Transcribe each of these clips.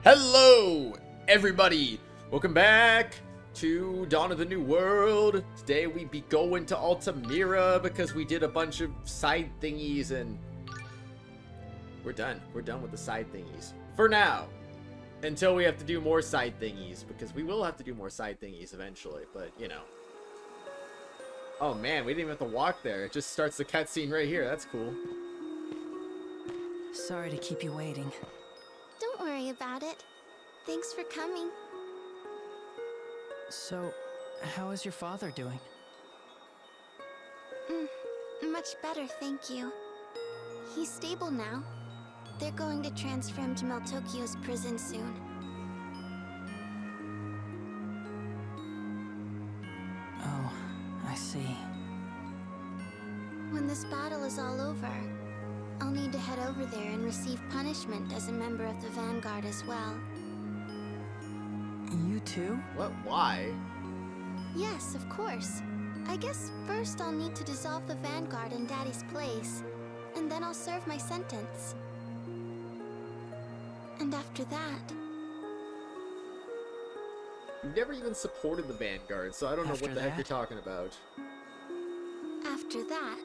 Hello, everybody! Welcome back to Dawn of the New World. Today we be going to Altamira because we did a bunch of side thingies and we're done. We're done with the side thingies. For now. Until we have to do more side thingies, because we will have to do more side thingies eventually, but you know. Oh man, we didn't even have to walk there. It just starts the cutscene right here. That's cool. Sorry to keep you waiting. Don't worry about it. Thanks for coming. So, how is your father doing? Much better, thank you. He's stable now. They're going to transfer him to Meltokyo's prison soon. Oh, I see. When this battle is all over, I'll need to head over there and receive punishment as a member of the Vanguard as well. You too? What? Why? Yes, of course. I guess first I'll need to dissolve the Vanguard in Daddy's place, and then I'll serve my sentence. And after that... You've never even supported the Vanguard, so I don't know what the heck you're talking about. After that,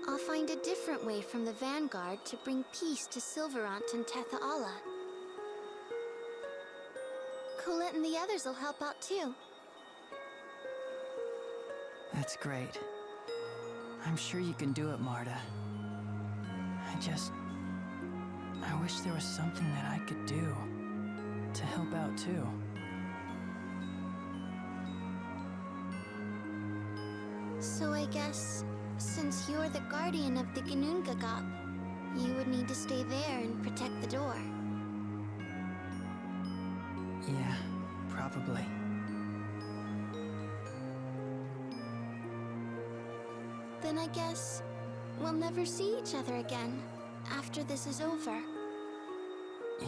I'll find a different way from the Vanguard to bring peace to Silverant and Tethaala. Colette and the others will help out too. That's great. I'm sure you can do it, Marta. I wish there was something that I could do to help out too. So I guess, since you're the guardian of the Ginnungagap, you would need to stay there and protect the door. Yeah, probably. Then I guess we'll never see each other again after this is over.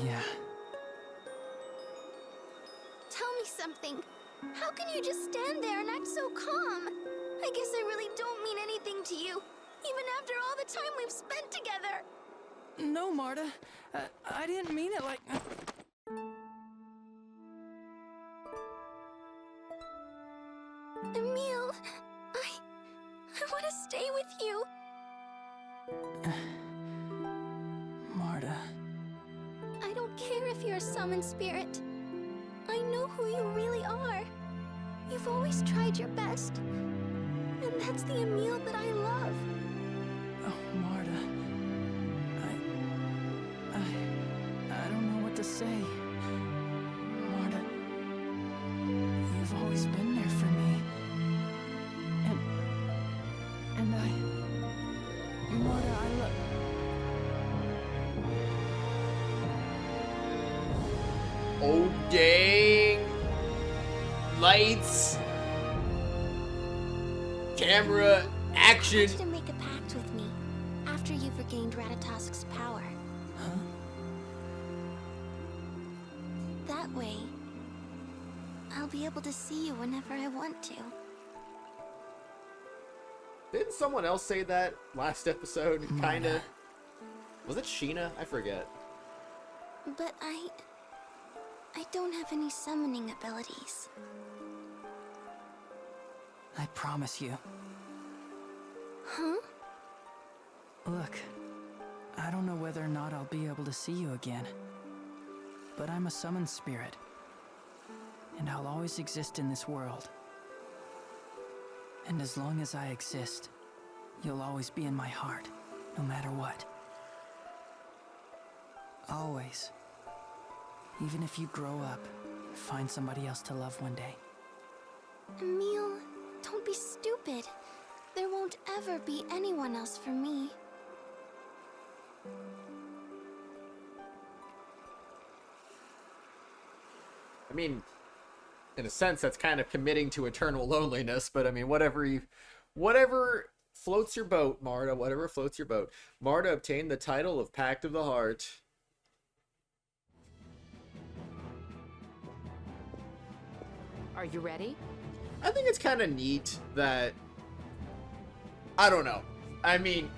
Yeah. Tell me something. How can you just stand there and act so calm? I guess I really don't mean anything to you, even after all the time we've spent together. No, Marta. I didn't mean it like... Emil, I want to stay with you. Marta. I don't care if you're a summoned spirit. I know who you really are. You've always tried your best. And that's the Emil that I love. Oh, Marta. I don't know what to say. Marta, you've always been there for me. And Marta, I love... Oh, dang. Lights. Camera. Action. I want you to make a pact with me after you've regained Ratatosk's power. Huh? That way, I'll be able to see you whenever I want to. Didn't someone else say that last episode? Kinda. Was it Sheena? I forget. But I don't have any summoning abilities. I promise you. Huh? Look, I don't know whether or not I'll be able to see you again. But I'm a summoned spirit. And I'll always exist in this world. And as long as I exist, you'll always be in my heart, no matter what. Always. Even if you grow up, find somebody else to love one day. Emil, don't be stupid. There won't ever be anyone else for me. I mean, in a sense, that's kind of committing to eternal loneliness, but I mean, whatever floats your boat, Marta, whatever floats your boat. Marta obtained the title of Pact of the Heart. Are you ready? I think it's kind of neat that, I don't know. I mean,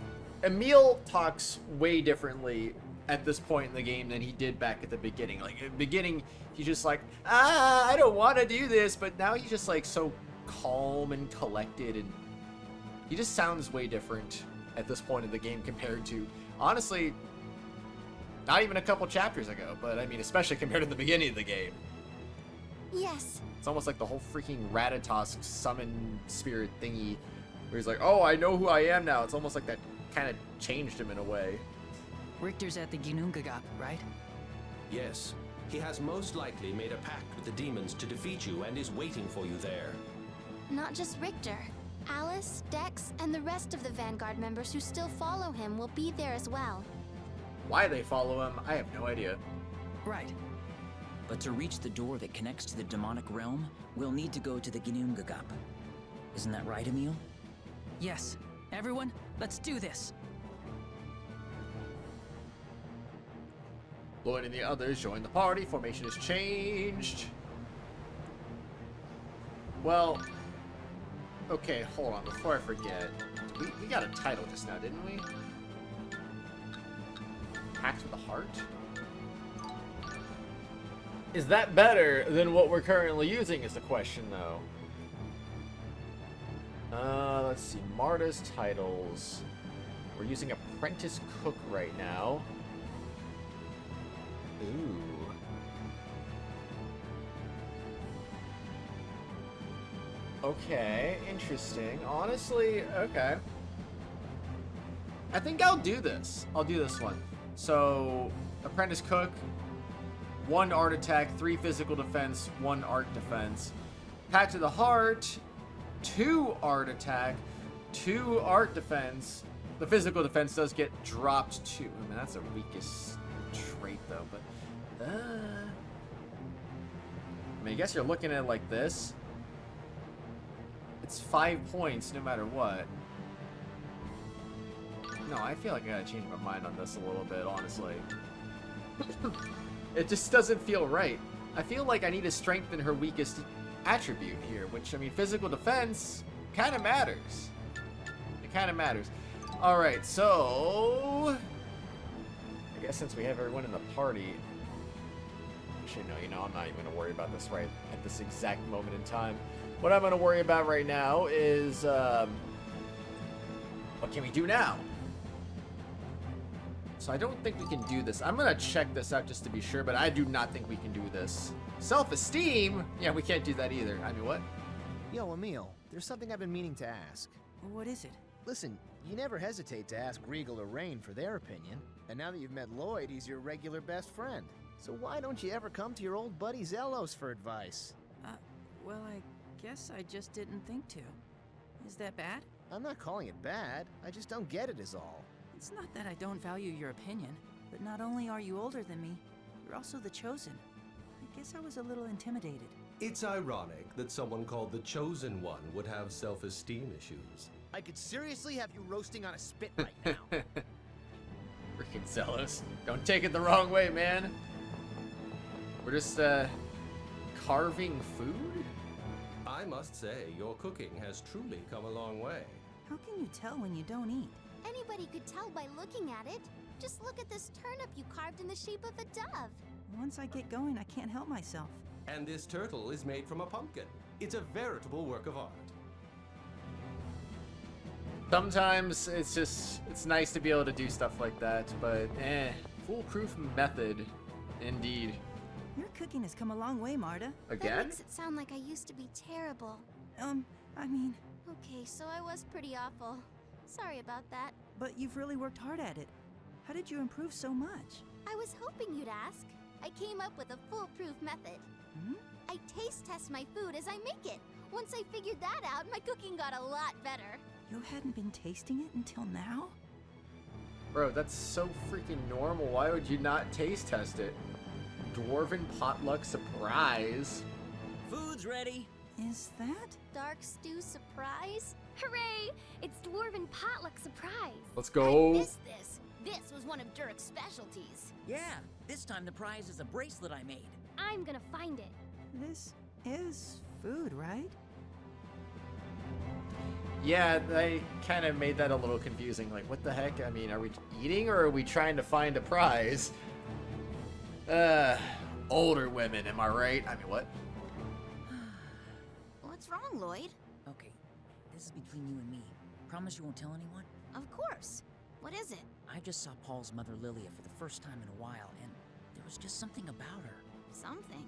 Emil talks way differently at this point in the game than he did back at the beginning. Like, at the beginning, he's just like, I don't want to do this, but now he's just like so calm and collected, and he just sounds way different at this point in the game compared to, honestly, not even a couple chapters ago, but I mean, especially compared to the beginning of the game. Yes. It's almost like the whole freaking Ratatosk summon spirit thingy, where he's like, oh, I know who I am now. It's almost like that kind of changed him in a way. Richter's at the Ginnungagap, right? Yes. He has most likely made a pact with the demons to defeat you and is waiting for you there. Not just Richter. Alice, Dex, and the rest of the Vanguard members who still follow him will be there as well. Why they follow him, I have no idea. Right. But to reach the door that connects to the demonic realm, we'll need to go to the Ginnungagap. Isn't that right, Emil? Yes. Everyone, let's do this. Lloyd and the others join the party. Formation has changed. Well, okay, hold on. Before I forget, we got a title just now, didn't we? Pact with the Heart? Is that better than what we're currently using is the question, though. Let's see. Marta's titles. We're using Apprentice Cook right now. Ooh. Okay, interesting. Honestly, okay. I think I'll do this. I'll do this one. So, Apprentice Cook, 1 art attack, 3 physical defense, 1 art defense. Pact of the Heart, 2 art attack, 2 art defense. The physical defense does get dropped too. I mean, that's a weakest trait though, but I mean, I guess you're looking at it like this. It's 5 points no matter what. No, I feel like I gotta change my mind on this a little bit, honestly. It just doesn't feel right. I feel like I need to strengthen her weakest attribute here, which, I mean, physical defense kind of matters. It kind of matters. Alright, so I guess since we have everyone in the party, actually, no, you know, I'm not even going to worry about this right at this exact moment in time. What I'm going to worry about right now is, what can we do now? So I don't think we can do this. I'm going to check this out just to be sure, but I do not think we can do this. Self-esteem? Yeah, we can't do that either. I mean, what? Yo, Emil, there's something I've been meaning to ask. What is it? Listen, you never hesitate to ask Regal or Raine for their opinion, and now that you've met Lloyd, he's your regular best friend. So why don't you ever come to your old buddy Zelos for advice? Well, I guess I just didn't think to. Is that bad? I'm not calling it bad, I just don't get it is all. It's not that I don't value your opinion, but not only are you older than me, you're also the Chosen. I guess I was a little intimidated. It's ironic that someone called the Chosen One would have self-esteem issues. I could seriously have you roasting on a spit right now. Freaking Zelos. Don't take it the wrong way, man. We're just, carving food? I must say, your cooking has truly come a long way. How can you tell when you don't eat? Anybody could tell by looking at it. Just look at this turnip you carved in the shape of a dove. Once I get going, I can't help myself. And this turtle is made from a pumpkin. It's a veritable work of art. Sometimes it's nice to be able to do stuff like that, but foolproof method, indeed. Your cooking has come a long way, Marta. That Again? makes it sound like I used to be terrible. I mean, Okay, so I was pretty awful. Sorry about that. but you've really worked hard at it. How did you improve so much? I was hoping you'd ask. I came up with a foolproof method. Hmm? I taste test my food as I make it. Once I figured that out, my cooking got a lot better. You hadn't been tasting it until now? Bro, that's so freaking normal. Why would you not taste test it? Dwarven potluck surprise. Food's ready. Is that? Dark stew surprise? Hooray! It's Dwarven Potluck Surprise! Let's I go. missed this. This was one of Durek's specialties. Yeah, this time the prize is a bracelet I made. I'm gonna find it. This is food, right? Yeah, they kind of made that a little confusing. Like, what the heck? I mean, are we eating or are we trying to find a prize? Older women, am I right? I mean, what? What's wrong, Lloyd? Okay, this is between you and me. Promise you won't tell anyone? Of course. What is it? I just saw Paul's mother Lilia for the first time in a while, and there was just something about her. Something?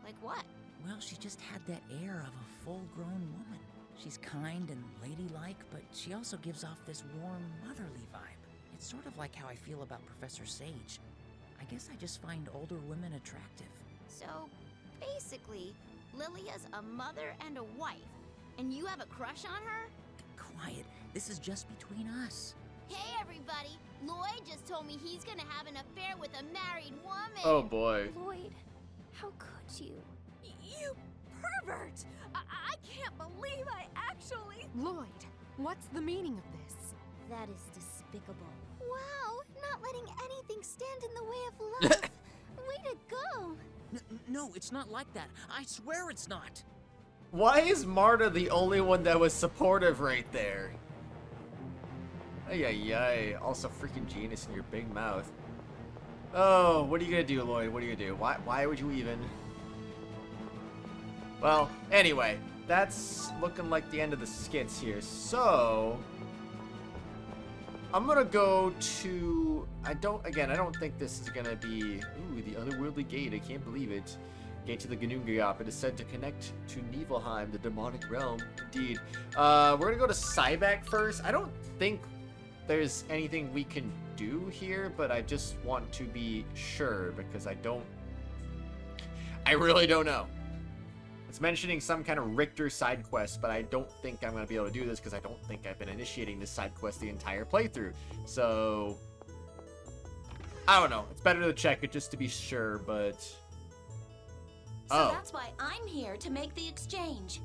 Like what? Well, she just had that air of a full-grown woman. She's kind and ladylike, but she also gives off this warm, motherly vibe. It's sort of like how I feel about Professor Sage. I guess I just find older women attractive. So, basically, Lilia's a mother and a wife, and you have a crush on her? Quiet. This is just between us. Hey, everybody! Lloyd just told me he's gonna have an affair with a married woman! Oh, boy. Lloyd, how could you? You pervert! I can't believe I actually... Lloyd, what's the meaning of this? That is despicable. Wow, not letting anything stand in the way of love. Way to go. No, it's not like that. I swear it's not. Why is Marta the only one that was supportive right there? Ay, ay, ay. Also, freaking Genis in your big mouth. Oh, what are you gonna do, Lloyd? What are you gonna do? Why would you even? Well, anyway, that's looking like the end of the skits here. So, I'm gonna go to... I don't think this is gonna be... Ooh, the otherworldly gate. I can't believe it. Gate to the Gnungagap. It is said to connect to Niflheim, the demonic realm. Indeed. We're gonna go to Cyback first. I don't think there's anything we can do here, but I just want to be sure because I really don't know. It's mentioning some kind of Richter side quest, but I don't think I'm going to be able to do this because I don't think I've been initiating this side quest the entire playthrough. So, I don't know. It's better to check it just to be sure, but... So that's why I'm here to make the exchange.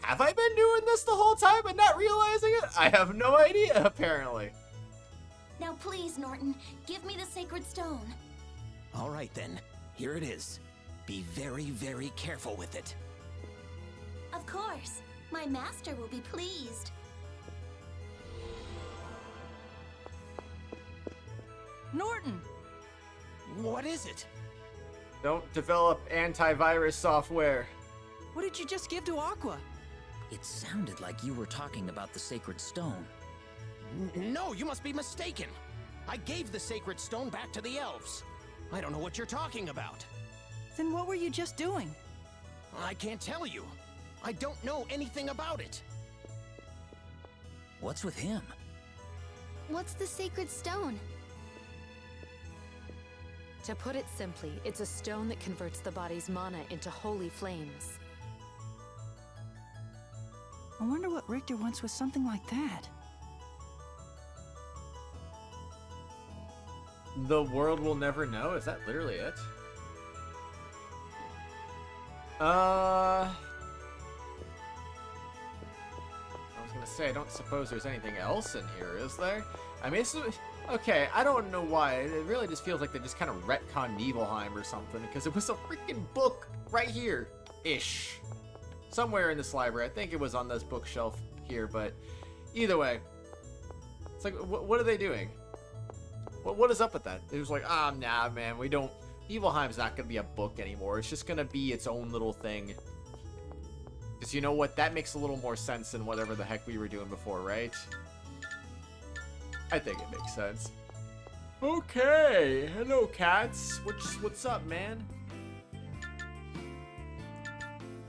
Have I been doing this the whole time and not realizing it? I have no idea, apparently. Now please, Norton, give me the sacred stone. All right then, here it is. Be very, very careful with it. Of course. My master will be pleased. Norton! What is it? Don't develop antivirus software. What did you just give to Aqua? It sounded like you were talking about the sacred stone. No, you must be mistaken. I gave the sacred stone back to the elves. I don't know what you're talking about. Then what were you just doing? I can't tell you. I don't know anything about it. What's with him? What's the sacred stone? To put it simply, it's a stone that converts the body's mana into holy flames. I wonder what Richter wants with something like that. The world will never know? Is that literally it? I was gonna say, I don't suppose there's anything else in here, is there? I mean, it's... Okay, I don't know why. It really just feels like they just kind of retconned Niflheim or something, because it was a freaking book right here-ish. Somewhere in this library. I think it was on this bookshelf here, but either way. It's like, what are they doing? What is up with that? It was like, nah, man, we don't... Niflheim's not going to be a book anymore. It's just going to be its own little thing. Because you know what? That makes a little more sense than whatever the heck we were doing before, right? I think it makes sense. Okay. Hello, cats. What's up, man?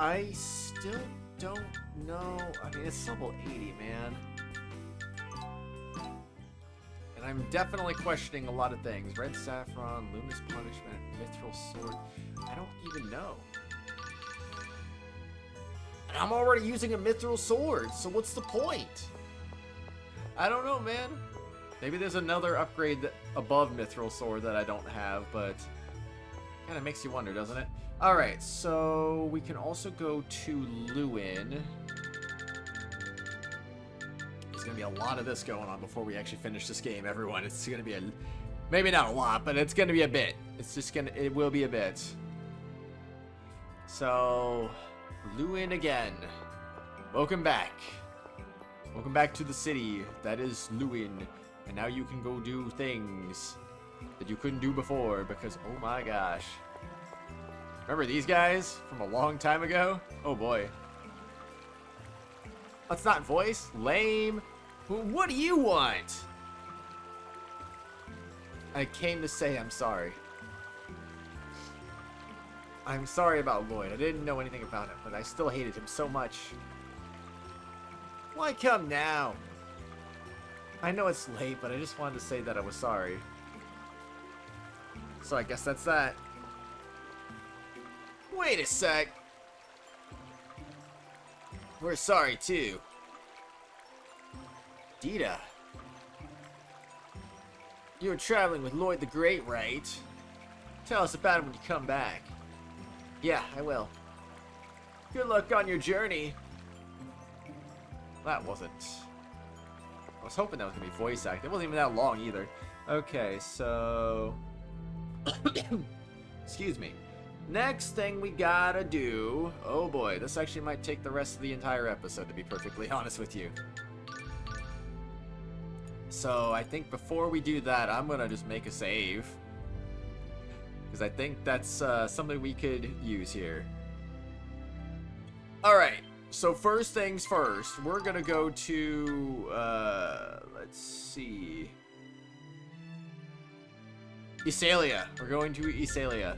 I still don't know. I mean, it's level 80, man. And I'm definitely questioning a lot of things. Red Saffron, Luminous Punishment, Mithril Sword. I don't even know. And I'm already using a Mithril Sword, so what's the point? I don't know, man. Maybe there's another upgrade above Mithril Sword that I don't have, but kind of makes you wonder, doesn't it? Alright, so we can also go to Lewin. There's going to be a lot of this going on before we actually finish this game, everyone. It's going to be a... Maybe not a lot, but it's going to be a bit. It's just going to... It will be a bit. So... Lewin again. Welcome back. Welcome back to the city. That is Lewin. And now you can go do things that you couldn't do before because, oh my gosh. Remember these guys from a long time ago? Oh boy. That's not voice? Lame. What do you want? I came to say I'm sorry. I'm sorry about Lloyd. I didn't know anything about him, but I still hated him so much. Why come now? I know it's late, but I just wanted to say that I was sorry. So I guess that's that. Wait a sec. We're sorry too. Dita. You were traveling with Lloyd the Great, right? Tell us about it when you come back. Yeah, I will. Good luck on your journey. That wasn't... I was hoping that was going to be voice acting. It wasn't even that long either. Okay, so... Excuse me. Next thing we gotta do... Oh boy, this actually might take the rest of the entire episode, to be perfectly honest with you. So, I think before we do that, I'm gonna just make a save. Because I think that's something we could use here. Alright, so first things first, we're gonna go to... let's see... Iselia. We're going to Iselia.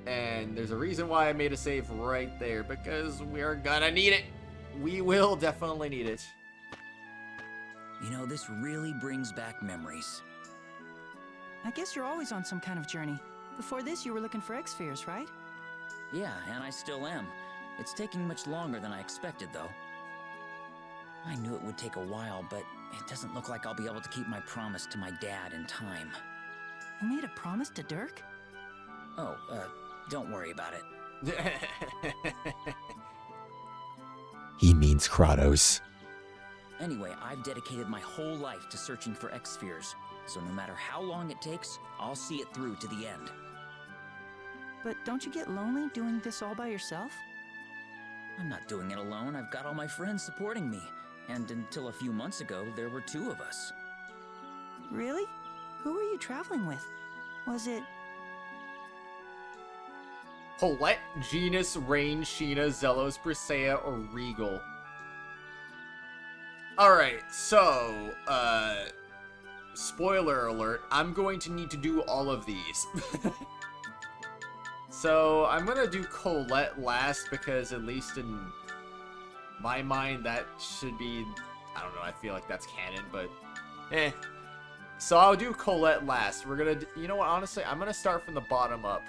And there's a reason why I made a save right there, because we're gonna need it. We will definitely need it. You know, this really brings back memories. I guess you're always on some kind of journey. Before this, you were looking for Exspheres, right? Yeah, and I still am. It's taking much longer than I expected, though. I knew it would take a while, but it doesn't look like I'll be able to keep my promise to my dad in time. You made a promise to Dirk? Oh, don't worry about it. He means Kratos. Anyway, I've dedicated my whole life to searching for Exspheres, so no matter how long it takes, I'll see it through to the end. But don't you get lonely doing this all by yourself? I'm not doing it alone. I've got all my friends supporting me. And until a few months ago, there were 2 of us. Really? Who were you traveling with? Was it... Colette, Genis, Raine, Sheena, Zelos, Presea, or Regal? Alright, so, spoiler alert, I'm going to need to do all of these. So, I'm gonna do Colette last, because at least in my mind, that should be, I don't know, I feel like that's canon, but, eh. So, I'll do Colette last. We're gonna, you know what, honestly, I'm gonna start from the bottom up.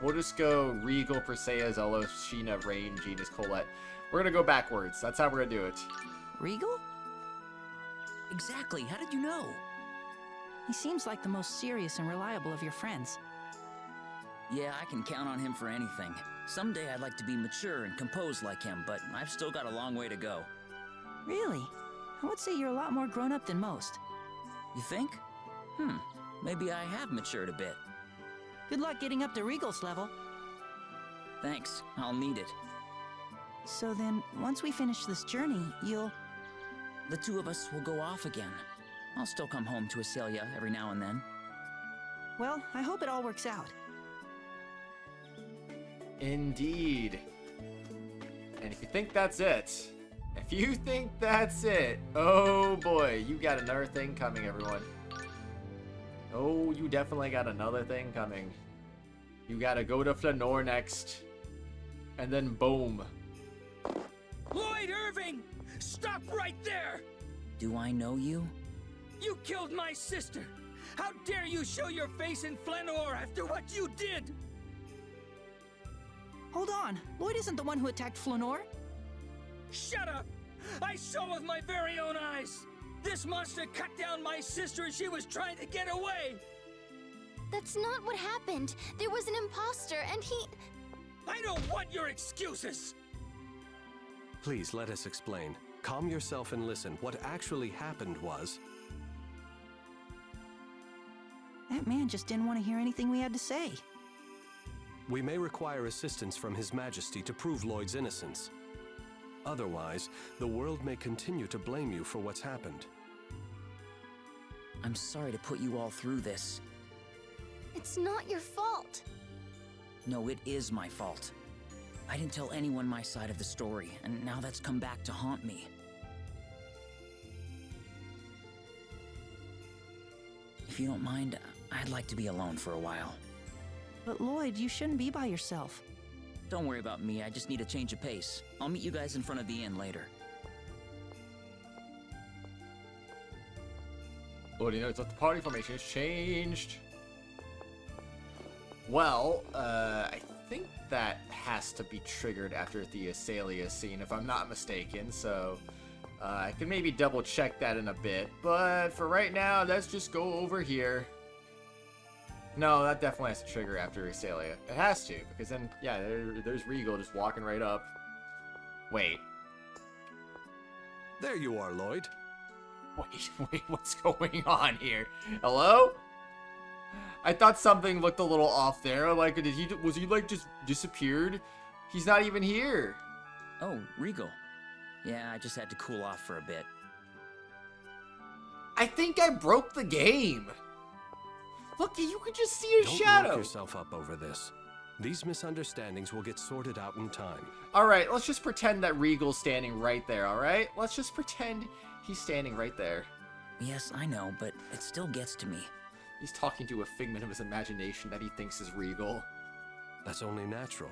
We'll just go Regal, Presea, Zelos, Sheena, Raine, Genis, Colette. We're gonna go backwards. That's how we're gonna do it. Regal? Exactly. How did you know? He seems like the most serious and reliable of your friends. Yeah, I can count on him for anything. Someday I'd like to be mature and composed like him, but I've still got a long way to go. Really? I would say you're a lot more grown up than most. You think? Maybe I have matured a bit. Good luck getting up to Regal's level. Thanks. I'll need it. So then, once we finish this journey, you'll... The 2 of us will go off again. I'll still come home to Iselia every now and then. Well, I hope it all works out. Indeed. And if you think that's it, oh boy, you got another thing coming, everyone. Oh, you definitely got another thing coming. You gotta go to Flanoir next. And then boom. Lloyd Irving! Stop right there! Do I know you? You killed my sister! How dare you show your face in Flanoir after what you did? Hold on. Lloyd isn't the one who attacked Flanoir. Shut up! I saw with my very own eyes! This monster cut down my sister as she was trying to get away! That's not what happened. There was an imposter, and he... I don't want your excuses! Please let us explain. Calm yourself and listen. What actually happened was... That man just didn't want to hear anything we had to say. We may require assistance from His Majesty to prove Lloyd's innocence. Otherwise, the world may continue to blame you for what's happened. I'm sorry to put you all through this. It's not your fault. No, it is my fault. I didn't tell anyone my side of the story, and now that's come back to haunt me. If you don't mind, I'd like to be alone for a while. But Lloyd, you shouldn't be by yourself. Don't worry about me, I just need a change of pace. I'll meet you guys in front of the inn later. Lloyd knows that the party formation has changed. Well, I think that has to be triggered after the Azalea scene, if I'm not mistaken, so I can maybe double check that in a bit, but for right now, let's just go over here. No, that definitely has to trigger after Azalea. It has to, because then, yeah, there's Regal just walking right up. Wait. There you are, Lloyd. Wait, what's going on here? Hello? I thought something looked a little off there. Like, was he like just disappeared? He's not even here. Oh, Regal. Yeah, I just had to cool off for a bit. I think I broke the game. Look, you could just see his shadow. Don't work yourself up over this. These misunderstandings will get sorted out in time. All right, let's just pretend that Regal's standing right there, all right? Let's just pretend he's standing right there. Yes, I know, but it still gets to me. He's talking to a figment of his imagination that he thinks is Regal. That's only natural.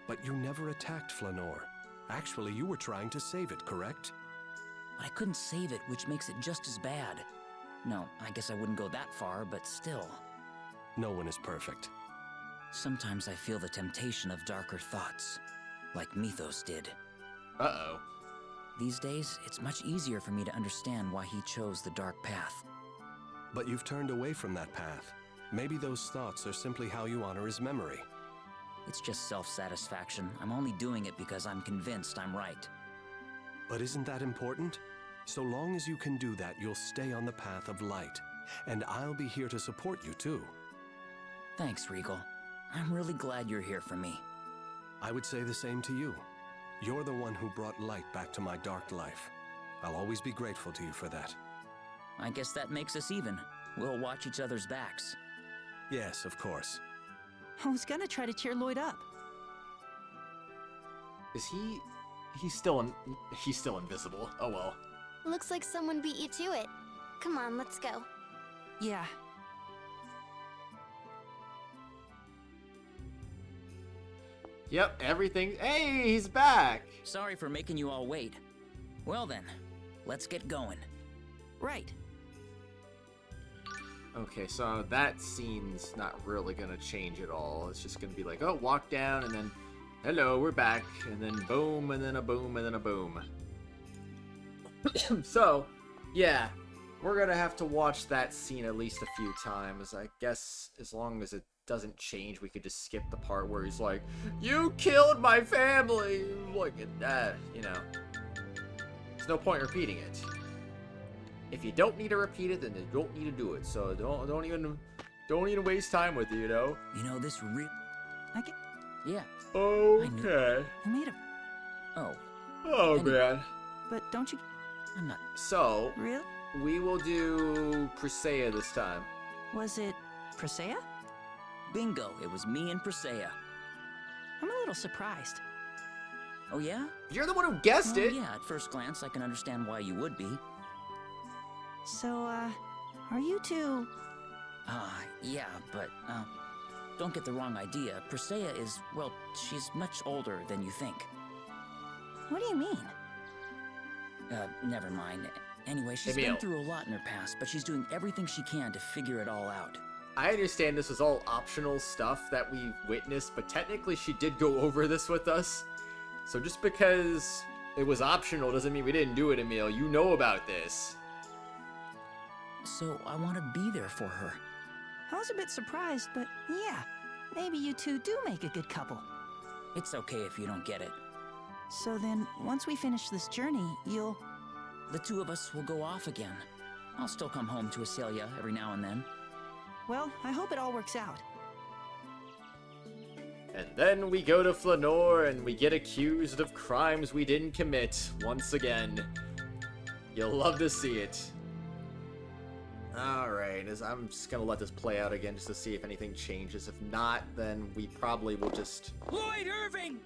But you never attacked Flanoir. Actually, you were trying to save it, correct? But I couldn't save it, which makes it just as bad. No, I guess I wouldn't go that far, but still. No one is perfect. Sometimes I feel the temptation of darker thoughts, like Mythos did. Uh-oh. These days, it's much easier for me to understand why he chose the dark path. But you've turned away from that path. Maybe those thoughts are simply how you honor his memory. It's just self-satisfaction. I'm only doing it because I'm convinced I'm right. But isn't that important? So long as you can do that, you'll stay on the path of light. And I'll be here to support you, too. Thanks, Regal. I'm really glad you're here for me. I would say the same to you. You're the one who brought light back to my dark life. I'll always be grateful to you for that. I guess that makes us even. We'll watch each other's backs. Yes, of course. I was gonna try to cheer Lloyd up. Is he... He's still invisible. Oh well. Looks like someone beat you to it. Come on, let's go. Yeah. Yep, everything... Hey, he's back! Sorry for making you all wait. Well then, let's get going. Right. Okay, so that scene's not really gonna change at all. It's just gonna be like, oh, walk down, and then, hello, we're back, and then boom, and then a boom, and then a boom. So, yeah, we're gonna have to watch that scene at least a few times. I guess as long as it doesn't change, we could just skip the part where he's like, you killed my family! Like, you know, there's no point repeating it. If you don't need to repeat it, then you don't need to do it. So don't even waste time with it, you know? You know, this I get... Yeah. Okay. I made a... Oh, man. But don't you... I'm not... So... Really? We will do Presea this time. Was it Presea? Bingo, it was me and Presea. I'm a little surprised. Oh yeah? You're the one who guessed it! Yeah, at first glance, I can understand why you would be. So, are you two... Yeah, but, don't get the wrong idea. Presea is, well, she's much older than you think. What do you mean? Never mind. Anyway, she's Emil. been through a lot in her past, but she's doing everything she can to figure it all out. I understand this was all optional stuff that we witnessed, but technically she did go over this with us. So just because it was optional doesn't mean we didn't do it, Emil. You know about this. So I want to be there for her. I was a bit surprised, but yeah, maybe you two do make a good couple. It's okay if you don't get it. So then, once we finish this journey, you'll... The two of us will go off again. I'll still come home to Azalea every now and then. Well, I hope it all works out. And then we go to Flanoir and we get accused of crimes we didn't commit once again. You'll love to see it. Alright, I'm just gonna let this play out again just to see if anything changes. If not, then we probably will just... Lloyd Irving!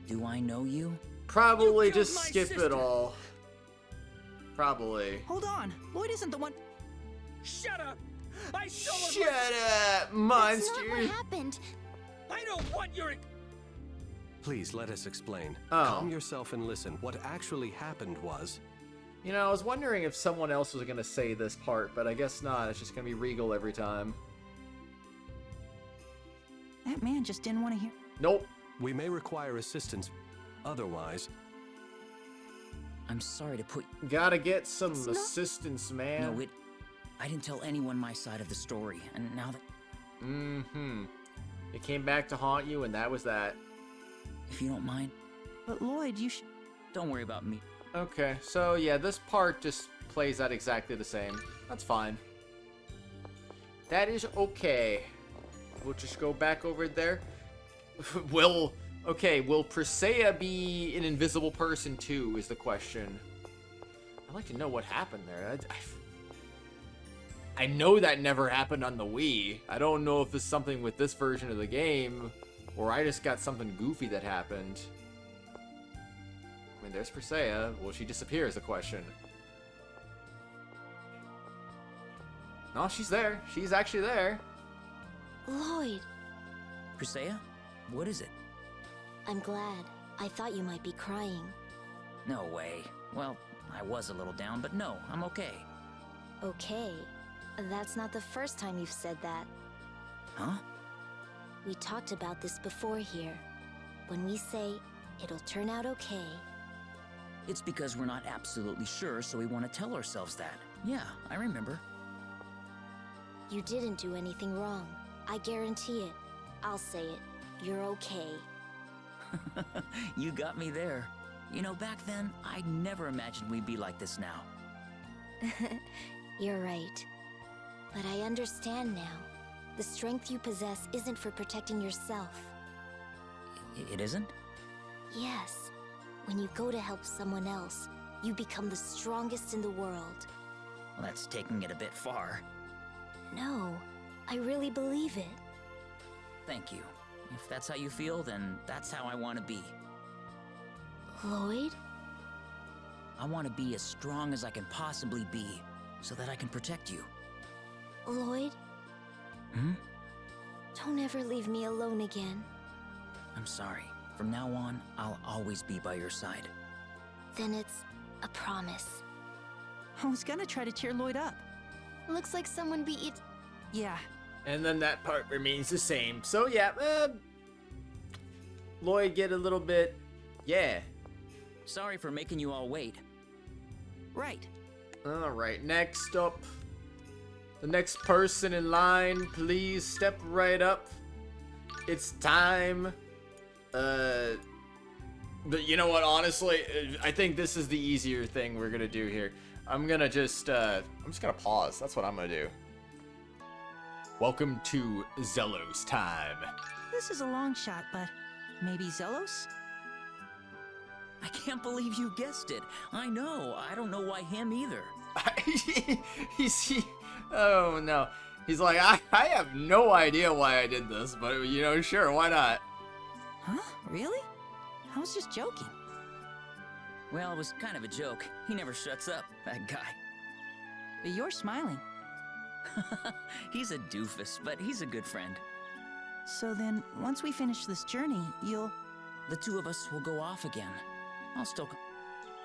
Do I know you? Probably You killed just my skip sister. it all. Probably. Hold on. Lloyd isn't the one. Shut up! I saw it. Shut up, That's monster! not what happened. I don't want your... Please let us explain. Oh. Calm yourself and listen. What actually happened was... You know, I was wondering if someone else was gonna say this part, but I guess not. It's just gonna be Regal every time. That man just didn't want to hear. Nope. We may require assistance. Otherwise... I'm sorry to put... Gotta get some assistance, man. No, I didn't tell anyone my side of the story, and now that... Mm-hmm. It came back to haunt you, and that was that. If you don't mind... But Lloyd, you should... Don't worry about me. Okay, so yeah, this part just plays out exactly the same. That's fine. That is okay. We'll just go back over there. Will Presea be an invisible person too, is the question. I'd like to know what happened there. I know that never happened on the Wii. I don't know if there's something with this version of the game, or I just got something goofy that happened. I mean, there's Presea. Will she disappear is the question. No, she's there. She's actually there. Lloyd, Presea? What is it? I'm glad. I thought you might be crying. No way. Well, I was a little down, but no, I'm okay. Okay. That's not the first time you've said that. Huh? We talked about this before here. When we say, it'll turn out okay. It's because we're not absolutely sure, so we want to tell ourselves that. Yeah, I remember. You didn't do anything wrong. I guarantee it. I'll say it. You're okay. You got me there. You know, back then, I never imagined we'd be like this now. You're right. But I understand now. The strength you possess isn't for protecting yourself. It isn't? Yes. When you go to help someone else, you become the strongest in the world. Well, that's taking it a bit far. No, I really believe it. Thank you. If that's how you feel, then that's how I want to be. Lloyd? I want to be as strong as I can possibly be, so that I can protect you. Lloyd? Hmm? Don't ever leave me alone again. I'm sorry. From now on, I'll always be by your side. Then it's a promise. I was gonna try to cheer Lloyd up. Looks like someone beat you. Yeah. And then that part remains the same. So yeah, Lloyd get a little bit, yeah. Sorry for making you all wait. Right. All right, next up, the next person in line, please step right up. It's time. But you know what? Honestly, I think this is the easier thing we're gonna do here. I'm just gonna pause. That's what I'm gonna do. Welcome to Zelos time. This is a long shot, but maybe Zelos? I can't believe you guessed it. I know. I don't know why him either. Oh no. He's like, I have no idea why I did this, but you know, sure, why not? Huh? Really? I was just joking. Well, it was kind of a joke. He never shuts up, that guy. But you're smiling. He's a doofus, but he's a good friend. So then, once we finish this journey, you'll... The two of us will go off again. I'll still...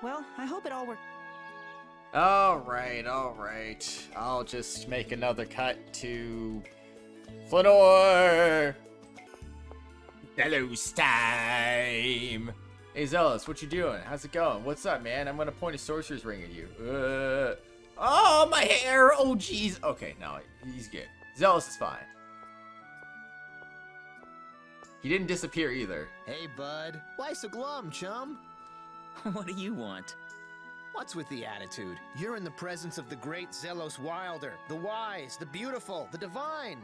Well, I hope it all works. Alright. I'll just make another cut to Flanoir. Zelos time. Hey Zelos, what you doing? How's it going? What's up, man? I'm gonna point a sorcerer's ring at you. Oh, my hair! Oh, jeez. Okay, no, he's good. Zelos is fine. He didn't disappear either. Hey, bud. Why so glum, chum? What do you want? What's with the attitude? You're in the presence of the great Zelos Wilder, the wise, the beautiful, the divine.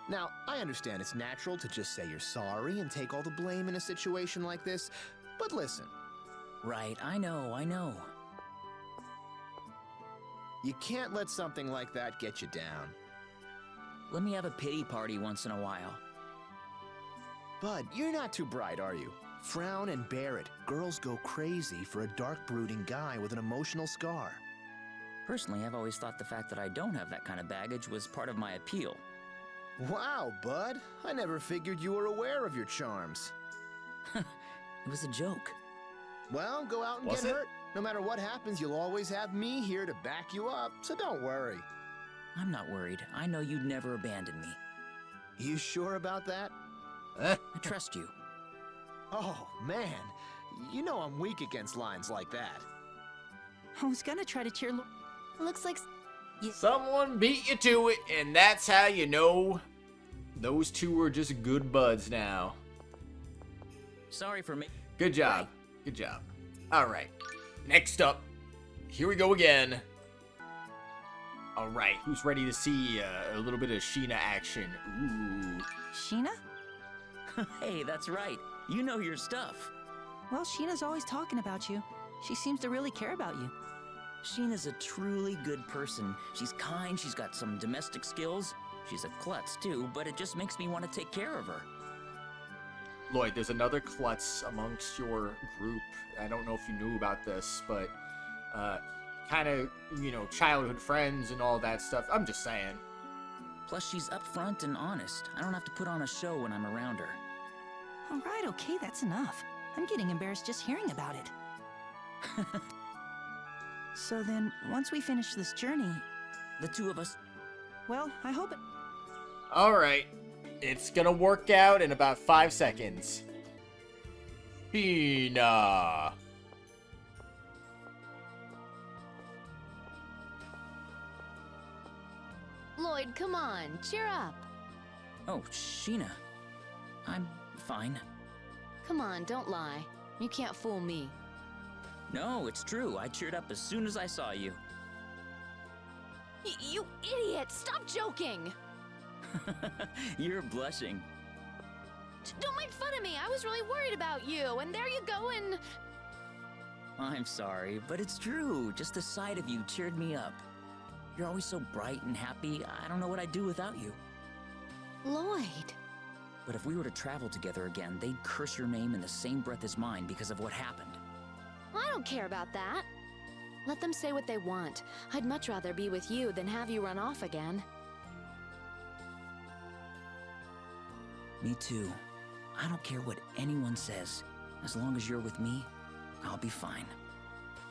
Now, I understand it's natural to just say you're sorry and take all the blame in a situation like this, but listen. Right, I know. You can't let something like that get you down. Let me have a pity party once in a while. Bud, you're not too bright, are you? Frown and bear it. Girls go crazy for a dark, brooding guy with an emotional scar. Personally, I've always thought the fact that I don't have that kind of baggage was part of my appeal. Wow, Bud. I never figured you were aware of your charms. It was a joke. Well, go out and get hurt. No matter what happens, you'll always have me here to back you up, so don't worry. I'm not worried. I know you'd never abandon me. You sure about that? I trust you. Oh, man. You know I'm weak against lines like that. I was gonna try to cheer. Looks like Someone beat you to it, and that's how you know those two are just good buds now. Sorry for me. Good job. Good job. All right. Next up, here we go again. All right, who's ready to see a little bit of Sheena action? Ooh. Sheena? Hey, that's right. You know your stuff. Well, Sheena's always talking about you. She seems to really care about you. Sheena's a truly good person. She's kind, she's got some domestic skills. She's a klutz too, but it just makes me want to take care of her. Lloyd, there's another klutz amongst your group. I don't know if you knew about this, but kind of, you know, childhood friends and all that stuff. I'm just saying. Plus, she's upfront and honest. I don't have to put on a show when I'm around her. All right, okay, that's enough. I'm getting embarrassed just hearing about it. So then, once we finish this journey... The two of us... Well, I hope it... Alright. It's gonna work out in about 5 seconds. Sheena. Lloyd, come on, cheer up. Oh, Sheena. I'm fine. Come on, don't lie. You can't fool me. No, it's true. I cheered up as soon as I saw you. You idiot! Stop joking! You're blushing. Don't make fun of me. I was really worried about you, and there you go and... I'm sorry, but it's true. Just the sight of you cheered me up. You're always so bright and happy. I don't know what I'd do without you. Lloyd. But if we were to travel together again, they'd curse your name in the same breath as mine because of what happened. I don't care about that. Let them say what they want. I'd much rather be with you than have you run off again. Me too. I don't care what anyone says. As long as you're with me, I'll be fine.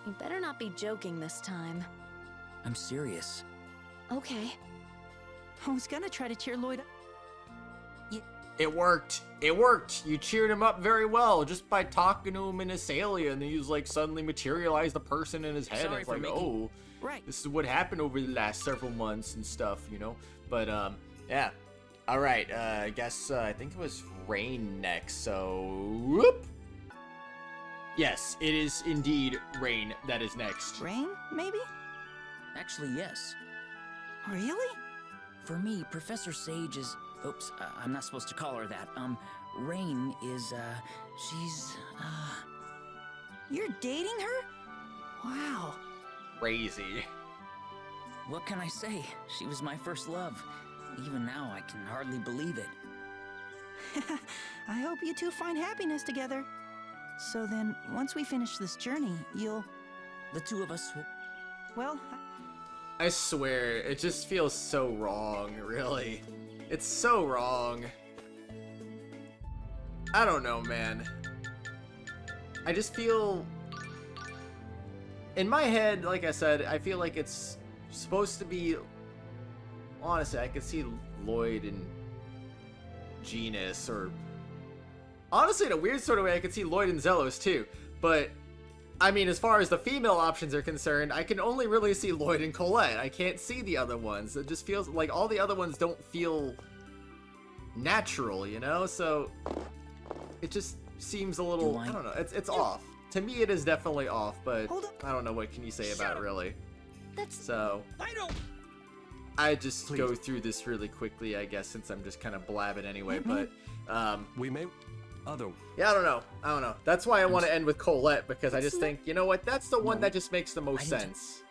You better not be joking this time. I'm serious. Okay. I was gonna try to cheer Lloyd up. It worked. It worked. You cheered him up very well just by talking to him in Asalia, and then you just like suddenly materialized the person in his head. Sorry and it's for like, making... oh, right. This is what happened over the last several months and stuff, you know. But yeah. All right. I guess I think it was Raine next. So, whoop. Yes, it is indeed Raine that is next. Raine, maybe? Actually, yes. Really? For me, Professor Sage is... Oops, I'm not supposed to call her that. Raine is, she's, You're dating her? Wow. Crazy. What can I say? She was my first love. Even now, I can hardly believe it. I hope you two find happiness together. So then, once we finish this journey, you'll... The two of us will... Well... I swear, it just feels so wrong, really. It's so wrong. I don't know, man. I just feel... In my head, like I said, I feel like it's supposed to be... Honestly, I could see Lloyd and Genis, or... Honestly, in a weird sort of way, I could see Lloyd and Zelos, too. But, I mean, as far as the female options are concerned, I can only really see Lloyd and Colette. I can't see the other ones. It just feels like all the other ones don't feel natural, you know? So, it just seems a little, I don't know, it's off. To me, it is definitely off, but I don't know what can you say about it, really. That's... So... I don't... I just go through this really quickly, I guess, since I'm just kind of blabbing anyway, but... we may... Yeah, I don't know. That's why I want to end with Colette, because I just think, you know what, that's the one that just makes the most sense.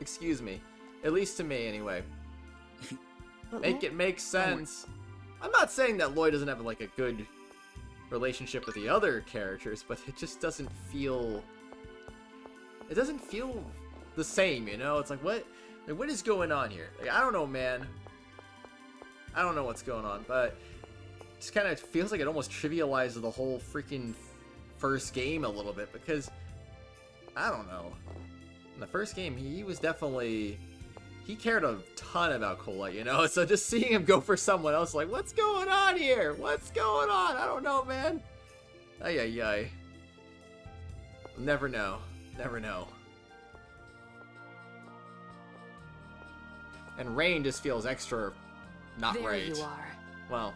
Excuse me. At least to me, anyway. Make it make sense. I'm not saying that Lloyd doesn't have, like, a good relationship with the other characters, but it just doesn't feel... It doesn't feel the same, you know? It's like, what is going on here? Like, I don't know, man. I don't know what's going on, but... Just kind of feels like it almost trivializes the whole freaking first game a little bit, because I don't know. In the first game, he was definitely, he cared a ton about Colette, you know? So just seeing him go for someone else, like, what's going on here? What's going on? I don't know, man. Ay, ay, ay. Never know. Never know. And Raine just feels extra not there right. You are. Well,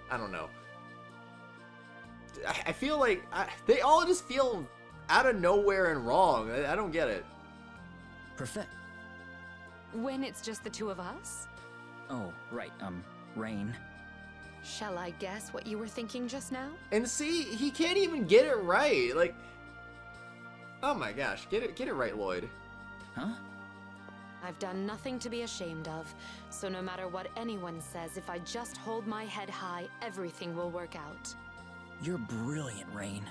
I don't know. I feel like they all just feel out of nowhere and wrong. I don't get it. Perfect. When it's just the two of us? Oh, right, Raine. Shall I guess what you were thinking just now? And see, he can't even get it right. Like, oh my gosh, get it right, Lloyd. Huh? I've done nothing to be ashamed of, so no matter what anyone says, if I just hold my head high, everything will work out. You're brilliant, Raine.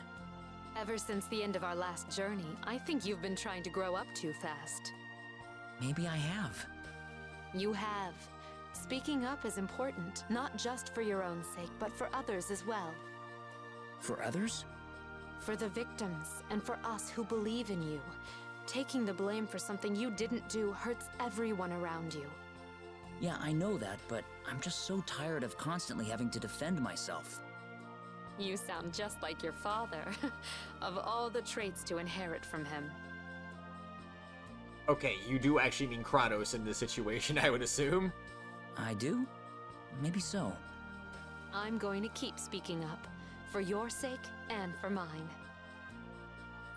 Ever since the end of our last journey, I think you've been trying to grow up too fast. Maybe I have. You have. Speaking up is important, not just for your own sake, but for others as well. For others? For the victims, and for us who believe in you. Taking the blame for something you didn't do hurts everyone around you. Yeah, I know that, but I'm just so tired of constantly having to defend myself. You sound just like your father. Of all the traits to inherit from him. Okay, you do actually mean Kratos in this situation, I would assume. I do? Maybe so. I'm going to keep speaking up. For your sake, and for mine.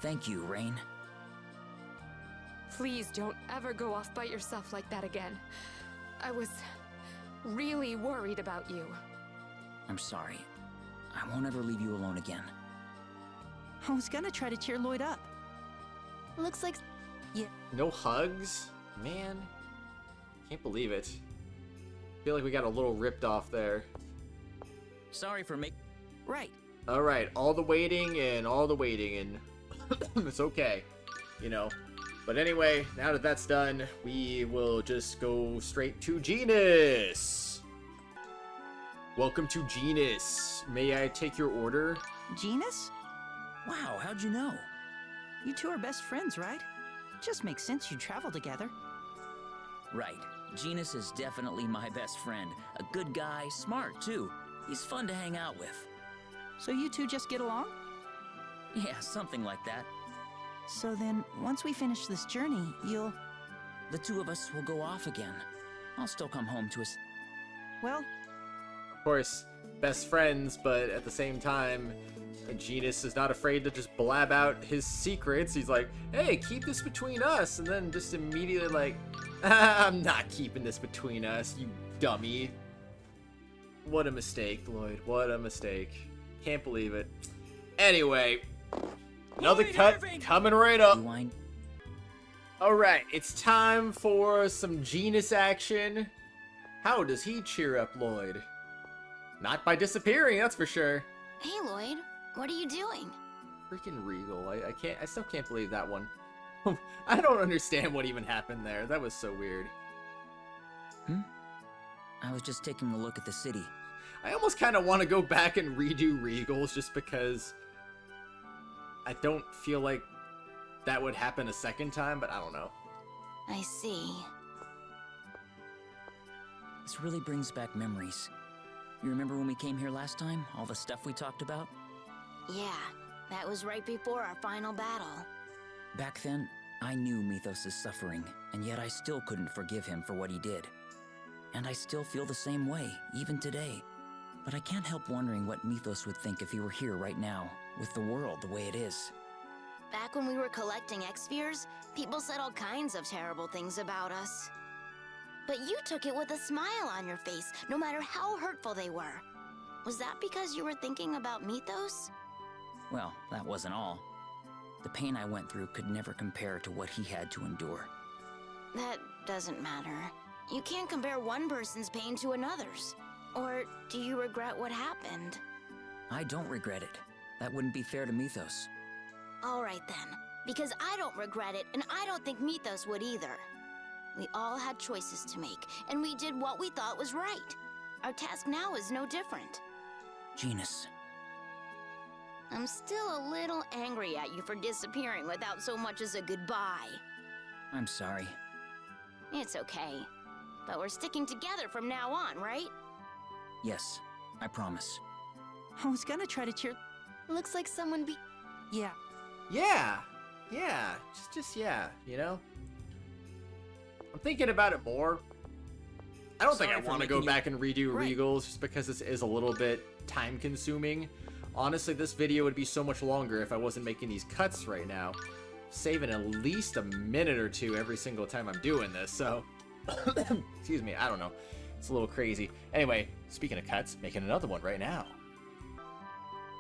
Thank you, Raine. Please don't ever go off by yourself like that again. I was really worried about you. I'm sorry. I won't ever leave you alone again. I was gonna try to cheer Lloyd up. Looks like... Yeah. No hugs? Man. Can't believe it. Feel like we got a little ripped off there. Sorry for Right. Alright, all the waiting, and it's okay. You know. But anyway, now that that's done, we will just go straight to Genis. Welcome to Genis. May I take your order? Genis? Wow, how'd you know? You two are best friends, right? Just makes sense you travel together. Right. Genis is definitely my best friend. A good guy, smart too. He's fun to hang out with. So you two just get along? Yeah, something like that. So then, once we finish this journey, you'll... The two of us will go off again. I'll still come home to us. Well... Of course, best friends, but at the same time, Genis is not afraid to just blab out his secrets. He's like, hey, keep this between us, and then just immediately like, I'm not keeping this between us, you dummy. What a mistake, Lloyd. What a mistake. Can't believe it. Anyway... Another cut coming right up. Alright, it's time for some Genis action. How does he cheer up Lloyd? Not by disappearing, that's for sure. Hey, Lloyd. What are you doing? Freaking Regal. I still can't believe that one. I don't understand what even happened there. That was so weird. I was just taking a look at the city. I almost kind of want to go back and redo Regals just because... I don't feel like that would happen a second time, but I don't know. I see. This really brings back memories. You remember when we came here last time? All the stuff we talked about? Yeah, that was right before our final battle. Back then, I knew Mythos' suffering, and yet I still couldn't forgive him for what he did. And I still feel the same way, even today. But I can't help wondering what Mythos would think if he were here right now, with the world the way it is. Back when we were collecting Exspheres, people said all kinds of terrible things about us. But you took it with a smile on your face, no matter how hurtful they were. Was that because you were thinking about Mythos? Well, that wasn't all. The pain I went through could never compare to what he had to endure. That doesn't matter. You can't compare one person's pain to another's. Or do you regret what happened? I don't regret it. That wouldn't be fair to Mythos. All right then, because I don't regret it, and I don't think Mythos would either. We all had choices to make, and we did what we thought was right. Our task now is no different. Genis. I'm still a little angry at you for disappearing without so much as a goodbye. I'm sorry. It's okay. But we're sticking together from now on, right? Yes, I promise. I was gonna try to cheer. Looks like someone Yeah. Yeah. Just yeah, you know? I'm thinking about it more. I don't think I want to go back and redo Regals just because this is a little bit time consuming. Honestly, this video would be so much longer if I wasn't making these cuts right now. Saving at least a minute or two every single time I'm doing this, so... Excuse me, I don't know. It's a little crazy. Anyway, speaking of cuts, making another one right now.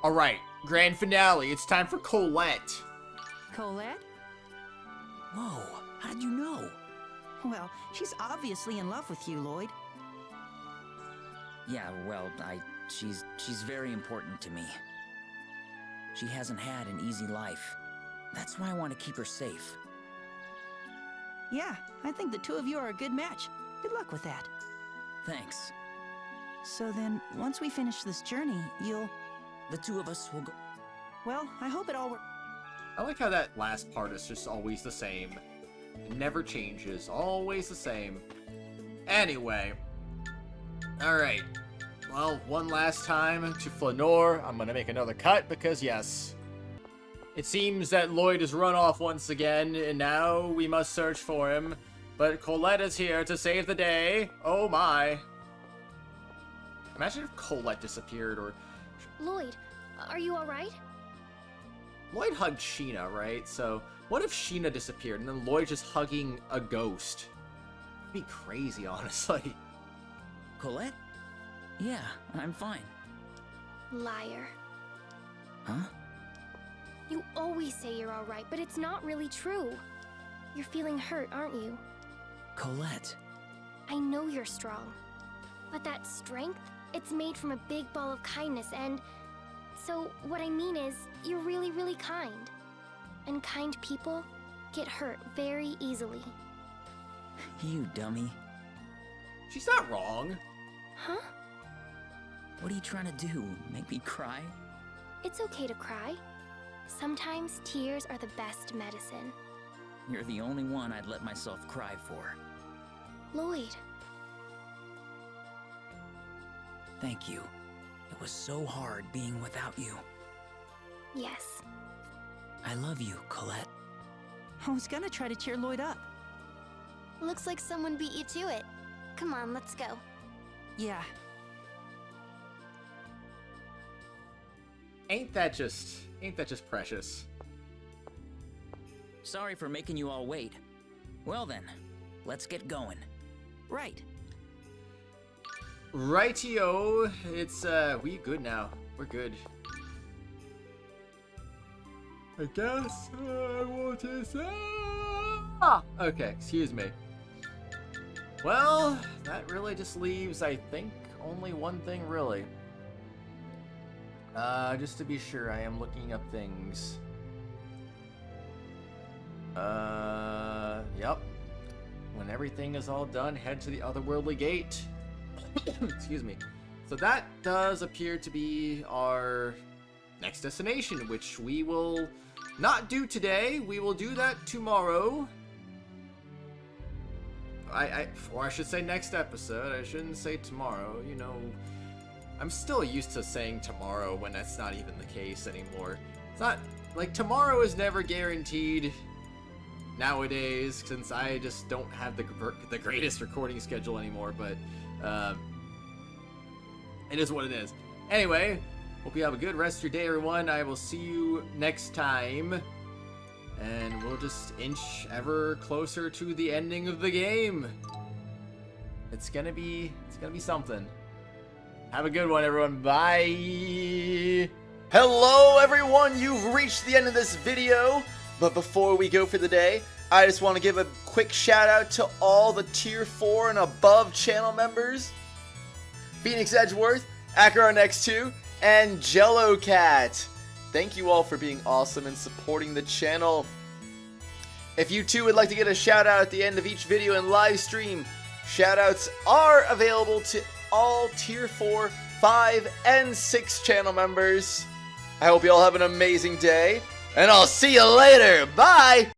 Alright, grand finale. It's time for Colette. Colette? Whoa, how did you know? Well, she's obviously in love with you, Lloyd. Yeah, well, she's very important to me. She hasn't had an easy life. That's why I want to keep her safe. Yeah, I think the two of you are a good match. Good luck with that. Thanks. So then, once we finish this journey, you'll... The two of us will go... Well, I hope it all works. I like how that last part is just always the same. It never changes. Always the same. Anyway. Alright. Well, one last time to Flanoir. I'm gonna make another cut because, yes. It seems that Lloyd has run off once again, and now we must search for him. But Colette is here to save the day. Oh my. Imagine if Colette disappeared, or... Lloyd, are you alright? Lloyd hugged Sheena, right? So, what if Sheena disappeared, and then Lloyd just hugging a ghost? That'd be crazy, honestly. Colette? Yeah, I'm fine. Liar. Huh? You always say you're alright, but it's not really true. You're feeling hurt, aren't you? Colette. I know you're strong. But that strength, it's made from a big ball of kindness, and... So, what I mean is, you're really, really kind. And kind people get hurt very easily. You dummy. She's not wrong. Huh? What are you trying to do? Make me cry? It's okay to cry. Sometimes tears are the best medicine. You're the only one I'd let myself cry for. Lloyd. Thank you. It was so hard being without you. Yes. I love you, Colette. I was gonna try to cheer Lloyd up. Looks like someone beat you to it. Come on, let's go. Yeah. Ain't that just precious? Sorry for making you all wait. Well then, let's get going. Right. Rightio, it's, we good now. We're good. I guess I want to say... Okay, excuse me. Well, that really just leaves, I think, only one thing, really. Just to be sure, I am looking up things. Yep. When everything is all done, head to the otherworldly gate. Excuse me. So that does appear to be our next destination, which we will not do today. We will do that tomorrow. Or I should say next episode. I shouldn't say tomorrow. You know, I'm still used to saying tomorrow when that's not even the case anymore. It's not like tomorrow is never guaranteed nowadays, since I just don't have the greatest recording schedule anymore. But it is what it is. Anyway, hope you have a good rest of your day, everyone. I will see you next time. and we'll just inch ever closer to the ending of the game. It's gonna be something. Have a good one, everyone. Bye. Hello, everyone. You've reached the end of this video, but before we go for the day, I just want to give a quick shout out to all the tier 4 and above channel members. Phoenix Edgeworth, AkaronX2, and Jello Cat. Thank you all for being awesome and supporting the channel. If you too would like to get a shout out at the end of each video and live stream, shout outs are available to all tier 4, 5, and 6 channel members. I hope you all have an amazing day, and I'll see you later. Bye!